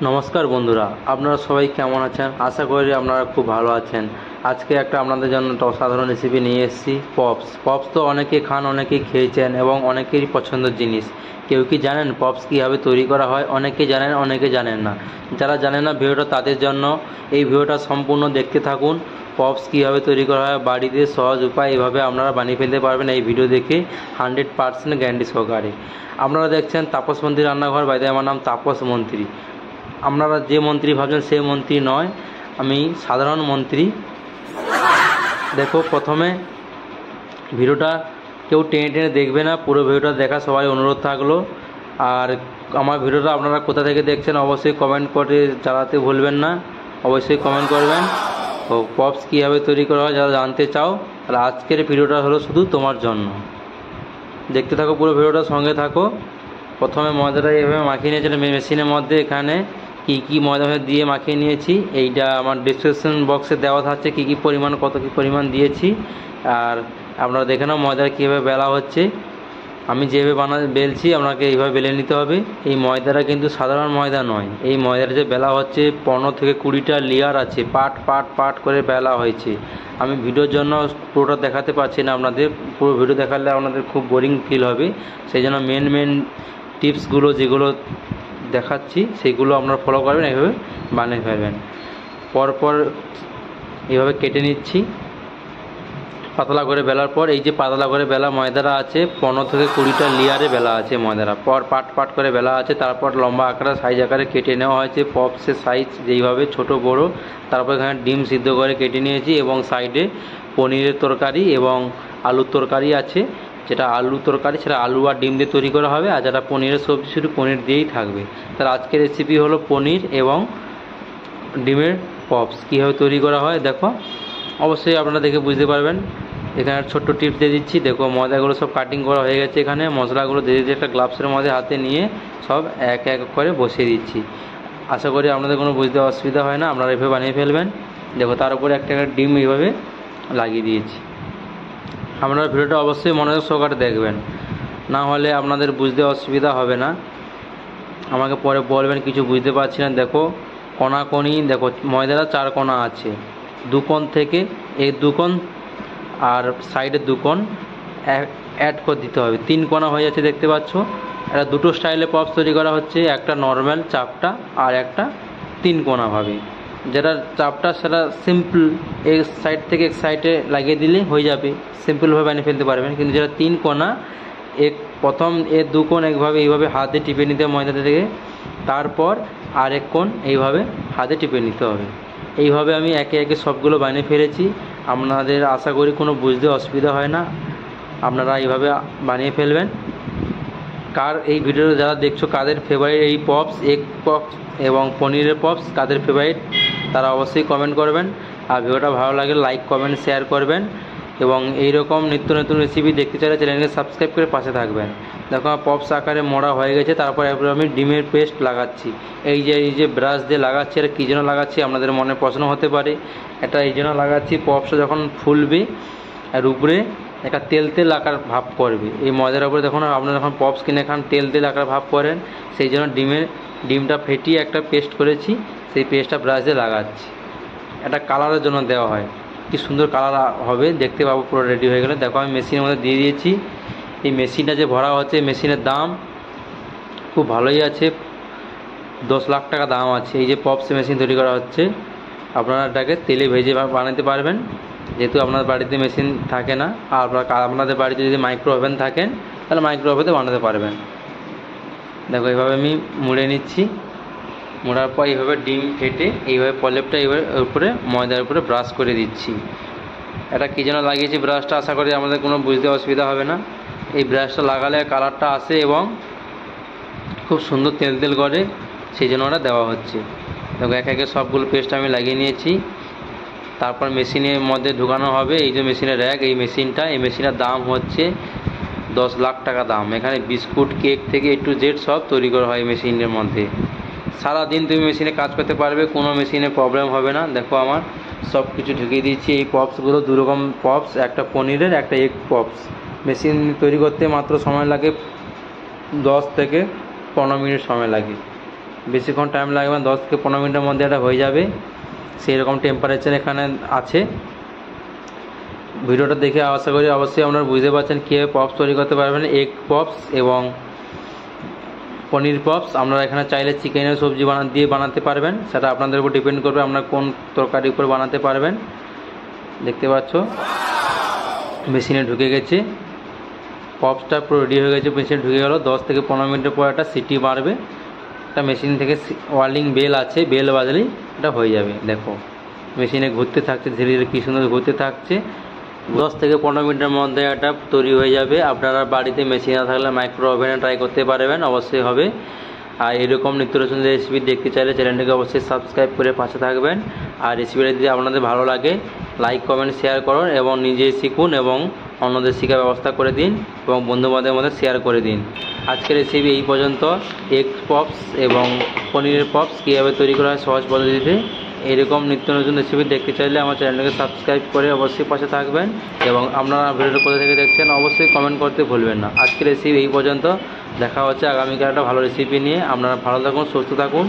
নমস্কার বন্ধুরা, আপনারা সবাই কেমন আছেন? আশা করি আপনারা খুব ভালো আছেন। আজকে একটা আপনাদের জন্য একটা অসাধারণ রেসিপি নিয়ে এসেছি। পপস তো অনেকেই খান, অনেকেই খেয়েছেন এবং অনেকেরই পছন্দের জিনিস। কেউ কি জানেন পপস কীভাবে তৈরি করা হয়? অনেকে জানেন, অনেকে জানেন না। যারা জানেন না ভিডিওটা তাদের জন্য এই ভিডিওটা সম্পূর্ণ দেখতে থাকুন। পপস কীভাবে তৈরি করা হয় বাড়িতে সহজ উপায়, এভাবে আপনারা বানিয়ে ফেলতে পারবেন এই ভিডিও দেখে 100% গ্যারান্টি সহকারে। আপনারা দেখছেন তাপস মন্ত্রী রান্নাঘর, বাইরে আমার নাম তাপস মন্ত্রী। আপনারা যে মন্ত্রী ভাবছেন সেই মন্ত্রী নয়, আমি সাধারণ মন্ত্রী। দেখো, প্রথমে ভিডিওটা কেউ টেনে টেনে দেখবে না, পুরো ভিডিওটা দেখা সবাই অনুরোধ থাকলো। আর আমার ভিডিওটা আপনারা কোথা থেকে দেখছেন অবশ্যই কমেন্ট করে জানাতে ভুলবেন না, অবশ্যই কমেন্ট করবেন। ও পপস কীভাবে তৈরি করা হয় যারা জানতে চাও, আর আজকের ভিডিওটা হলো শুধু তোমার জন্য। দেখতে থাকো, পুরো ভিডিওটা সঙ্গে থাকো। প্রথমে ময়দাটা এইভাবে মাখিয়ে নিয়েছিলাম মেশিনের মধ্যে। এখানে কি ময়দা দিয়ে মাখিয়ে নিয়েছি এইটা আমার ডিসক্রিপশন বক্সে দেওয়া থাকছে, কি পরিমাণ, কত কি পরিমাণ দিয়েছি। আর আপনারা দেখে নাও ময়দাটা কীভাবে বেলা হচ্ছে। আমি যেভাবে বেলছি আপনাকে এইভাবে বেলে নিতে হবে। এই ময়দাটা কিন্তু সাধারণ ময়দা নয়, এই ময়দাটা যে বেলা হচ্ছে 15 থেকে 20টা লেয়ার আছে, পাট করে বেলা হয়েছে। আমি ভিডিওর জন্য পুরোটা দেখাতে পারছি না আপনাদের, পুরো ভিডিও দেখালে আপনাদের খুব বোরিং ফিল হবে। সেই জন্য মেন টিপসগুলো যেগুলো দেখাচ্ছি সেগুলো আপনারা ফলো করবেন, এইভাবে বানিয়ে ফেলবেন। পরপর এইভাবে কেটে নিচ্ছি পাতলা করে বেলার পর। এই যে পাতলা করে বেলা ময়দাটা আছে 15 থেকে 20টা লেয়ারে বেলা আছে ময়দাটা, পর পাট করে বেলা আছে। তারপর লম্বা আকারে সাইজ আকারে কেটে নেওয়া হয়েছে পপসের সাইজ যেইভাবে ছোট বড়। তারপর এখানে ডিম সিদ্ধ করে কেটে নিয়েছি এবং সাইডে পনিরের তরকারি এবং আলুর তরকারি আছে। যেটা আলু তরকারি সেটা আলু আর ডিম দিয়ে তৈরি করা হবে, আর যেটা পনিরের সবজি শুধু পনির দিয়েই থাকবে। তার আজকের রেসিপি হলো পনির এবং ডিমের পপস। কীভাবে তৈরি করা হয় দেখো, অবশ্যই আপনারা দেখে বুঝতে পারবেন। এখানে ছোট্ট টিপস দিয়ে দিচ্ছি। দেখো, ময়দাগুলো সব কাটিং করা হয়ে গেছে। এখানে মশলাগুলো দিয়ে দিচ্ছি একটা গ্লাভসের মধ্যে হাতে নিয়ে, সব এক এক করে বসিয়ে দিচ্ছি। আশা করি আপনাদের কোনো বুঝতে অসুবিধা হয় না, আপনারা এভাবে বানিয়ে ফেলবেন। দেখো, তার উপরে একটা ডিম এইভাবে লাগিয়ে দিয়েছি। আপনারা ভিডিওটা অবশ্যই মনোযোগ সহকারে দেখবেন, না হলে আপনাদের বুঝতে অসুবিধা হবে না। আমাকে পরে বলবেন কিছু বুঝতে পারছি না। দেখো, কোণাকোণি দেখো ময়দাটা 4 কোণা আছে, 2 কোণ থেকে এই 2 কোণ আর সাইডের 2 কোণ অ্যাড করে দিতে হবে, 3 কোণা হয়ে যাচ্ছে দেখতে পাচ্ছ। এটা দুটো স্টাইলে পপস তৈরি করা হচ্ছে, একটা নর্মাল চাপটা আর একটা 3 কোণাভাবে। যেটা চাপটা সেটা সিম্পল, এক সাইড থেকে এক সাইডে লাগিয়ে দিলে হয়ে যাবে, সিম্পলভাবে বানিয়ে ফেলতে পারবেন। কিন্তু যেটা 3 কোণা, প্রথম 2 কোণ এইভাবে হাতে টিপে নিতে হবে ময়দা থেকে, তারপর আরেক কোণ এইভাবে হাতে টিপে নিতে হবে। এইভাবে আমি একে একে সবগুলো বানিয়ে ফেলেছি। আপনাদের আশা করি কোনো বুঝতে অসুবিধা হয় না, আপনারা এইভাবে বানিয়ে ফেলবেন। এই ভিডিওটা যারা দেখছো কাদের ফেভারিট এই পপস, এগ পপস এবং পনিরের পপস কাদের ফেভারিট তারা অবশ্যই কমেন্ট করবেন। আর ভিডিওটা ভালো লাগে লাইক কমেন্ট শেয়ার করবেন, এবং এই রকম নিত্য নতুন রেসিপি দেখতে চাইলে চ্যানেলকে সাবস্ক্রাইব করে পাশে থাকবেন। দেখো, আমার পপস আকারে মোড়া হয়ে গেছে। তারপর এরপরে আমি ডিমের পেস্ট লাগাচ্ছি। এই যে ব্রাশ দিয়ে লাগাচ্ছি, এটা কী জন্য লাগাচ্ছি আপনাদের মনে প্রশ্ন হতে পারে। এটা এই জন্য লাগাচ্ছি, পপসটা যখন ফুলবে আর উপরে একটা তেল আকার ভাব করবে এই ময়দার উপরে। দেখুন, আপনারা যখন পপস কিনে খান তেল আকার ভাব করেন, সেই জন্য ডিমটা ফেটিয়ে একটা পেস্ট করেছি, সেই পেস্টটা ব্রাশ দিয়ে লাগাচ্ছি। এটা কালারের জন্য দেওয়া হয়, কি সুন্দর কালার হবে দেখতে পাবো। পুরো রেডি হয়ে গেলে দেখো, আমি মেশিনের মধ্যে দিয়ে দিয়েছি। এই মেশিনটা যে ভরা হচ্ছে, মেশিনের দাম খুব ভালোই আছে, 10 লাখ টাকা দাম আছে। এই যে পপস মেশিন তৈরি করা হচ্ছে, আপনারা এটাকে তেলে ভেজে বানাতে পারবেন, যেহেতু আপনার বাড়িতে মেশিন থাকে না। আর আপনাদের বাড়িতে যদি মাইক্রো ওভেন থাকেন তাহলে মাইক্রো ওভেনে বানাতে পারবেন। দেখো, এইভাবে আমি মুড়ে নিচ্ছি। মোড়ার পর এইভাবে ডিম ফেটে এইভাবে প্রলেপটা এইভাবে উপরে ময়দার উপরে ব্রাশ করে দিচ্ছি। এটা কী যেন লাগিয়েছি ব্রাশটা, আশা করি আমাদের কোনো বুঝতে অসুবিধা হবে না। এই ব্রাশটা লাগালে কালারটা আসে এবং খুব সুন্দর তেল করে, সেই জন্য ওটা দেওয়া হচ্ছে। দেখো, এক একে সবগুলো পেস্ট আমি লাগিয়ে নিয়েছি। তারপর মেশিনের মধ্যে ঢুকানো হবে। এই যে মেশিনের র্যাক, এই মেশিনের দাম হচ্ছে 10 লাখ টাকা দাম। এখানে বিস্কুট, কেক থেকে A to Z সব তৈরি করা হয় মেশিনের মধ্যে। সারাদিন তুমি মেশিনে কাজ করতে পারবে, কোনো মেশিনে প্রবলেম হবে না। দেখো, আমার সব কিছু ঢুকিয়ে দিয়েছি। এই পপসগুলো 2 রকম পপস, একটা পনিরের একটা এগ পপস। মেশিন তৈরি করতে মাত্র সময় লাগে 10 থেকে 15 মিনিট সময় লাগে। বেশিক্ষণ টাইম লাগবে না, 10 থেকে 15 মিনিটের মধ্যে এটা হয়ে যাবে। সেই রকম টেম্পারেচার এখানে আছে। ভিডিওটা দেখে আশা করি অবশ্যই আপনারা বুঝতে পারছেন কীভাবে পপস তৈরি করতে পারবেন। এগ পপস এবং পনির পপস। আপনারা এখানে চাইলে চিকেনের সবজি দিয়ে বানাতে পারবেন, সেটা আপনাদের উপর ডিপেন্ড করবে আপনারা কোন তরকারির উপর বানাতে পারবেন। দেখতে পাচ্ছ মেশিনে ঢুকে গেছে, পপসটা পুরো রেডি হয়ে গেছে, মেশিনে ঢুকে গেল। 10 থেকে 15 মিনিটের পর একটা সিটি মারবে, একটা মেশিন থেকে ওয়ার্লিং বেল আছে, বেল বাজলেই এটা হয়ে যাবে। দেখো মেশিনে ঘুরতে থাকছে, ধীরে ধীরে কী সুন্দর ঘুরতে থাকছে। 10 থেকে 15 মিনিটের মধ্যে এটা তৈরি হয়ে যাবে। আপনারা বাড়িতে মেশিন না থাকলে মাইক্রো ওভেনে ট্রাই করতে পারবেন, অবশ্যই হবে। আর এরকম নিত্য নতুন রেসিপি দেখতে চাইলে চ্যানেলটিকে অবশ্যই সাবস্ক্রাইব করে পাশে থাকবেন। আর রেসিপিটা যদি আপনাদের ভালো লাগে লাইক কমেন্ট শেয়ার করুন এবং নিজে শিখুন এবং অন্যদের শেখার ব্যবস্থা করে দিন এবং বন্ধুবান্ধবের মধ্যে শেয়ার করে দিন। আজকের রেসিপি এই পর্যন্ত। এগ পপস এবং পনিরের পপস কীভাবে তৈরি করা হয় সহজ পদ্ধতিতে। এরকম নিত্য নতুন রেসিপি দেখতে চাইলে আমার চ্যানেলটাকে সাবস্ক্রাইব করে অবশ্যই পাশে থাকবেন এবং আপনারা ভিডিওটা কোথা থেকে দেখছেন অবশ্যই কমেন্ট করতে ভুলবেন না। আজকের রেসিপি এই পর্যন্ত, দেখা হচ্ছে আগামীকাল একটা ভালো রেসিপি নিয়ে। আপনারা ভালো থাকুন, সুস্থ থাকুন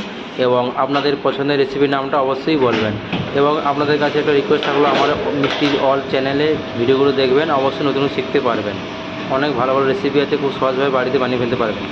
এবং আপনাদের পছন্দের রেসিপির নামটা অবশ্যই বলবেন। এবং আপনাদের কাছে একটা রিকোয়েস্ট থাকলো, আমার মিষ্টি অল চ্যানেলে ভিডিওগুলো দেখবেন, অবশ্যই নতুন শিখতে পারবেন। অনেক ভালো ভালো রেসিপি আছে, খুব সহজভাবে বাড়িতে বানিয়ে ফেলতে পারবেন।